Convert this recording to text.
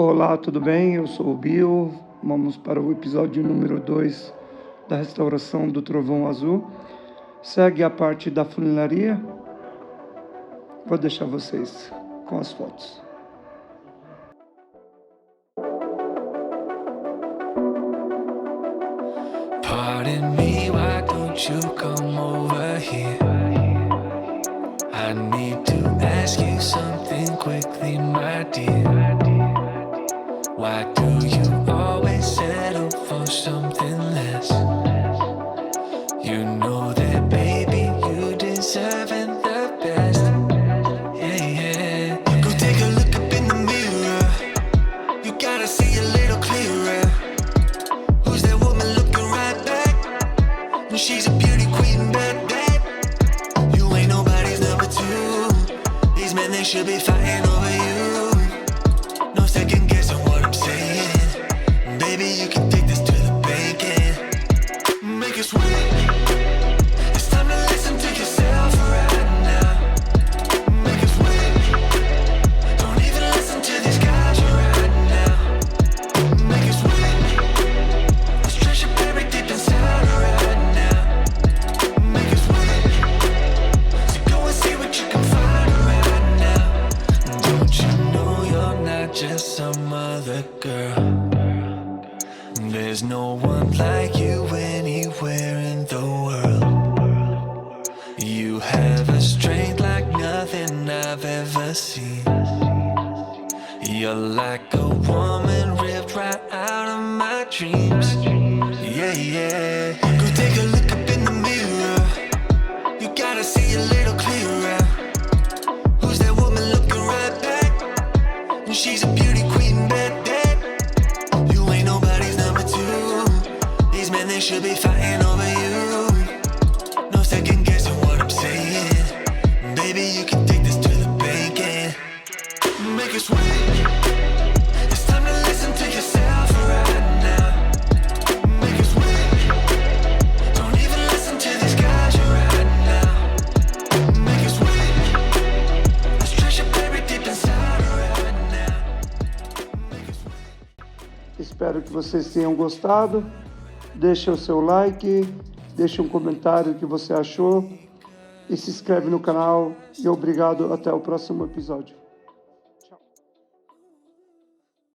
Olá, tudo bem? Eu sou o Beetle. Vamos para o episódio número 2 da Restauração do Trovão Azul. Segue a parte da funilaria. Vou deixar vocês com as fotos. Pardon me, why don't you come over here? I need to ask you something quickly, my dear. Why do you always settle for something less? You know that, baby, you deserving the best. Yeah, yeah. Go take a look up in the mirror. You gotta see a little clearer. Who's that woman looking right back? And she's a beauty queen, bad, bad. You ain't nobody's number two. These men, they should be fighting over you. No second guessing what I'm saying. Baby, you can take this to the bank and make it sweet. It's time to listen to yourself right now. Make it sweet. Don't even listen to these guys right now. Make it sweet. Let's treasure buried deep inside right now. Make it sweet. So go and see what you can find right now. Don't you know you're not just some other girl? There's no one like you anywhere in the world. You have a strength like nothing I've ever seen. You're like a woman ripped right out of my dreams. Yeah, yeah. Go take a look up in the mirror. You gotta see a little clearer. Who's that woman looking right back? And she's a beauty queen, bad, bad. You ain't nobody's number two. These men, they should be fighting over you. No second guessing what I'm saying. Baby, you can take this to the bank and make it sweet. It's time to listen to yourself right now. Make it sweet. Don't even listen to these guys right now. Make it sweet. Let's treasure buried deep inside right now. Make it sweet. Espero que vocês tenham gostado. Deixe o seu like, deixe um comentário o que você achou e se inscreve no canal. E obrigado, até o próximo episódio.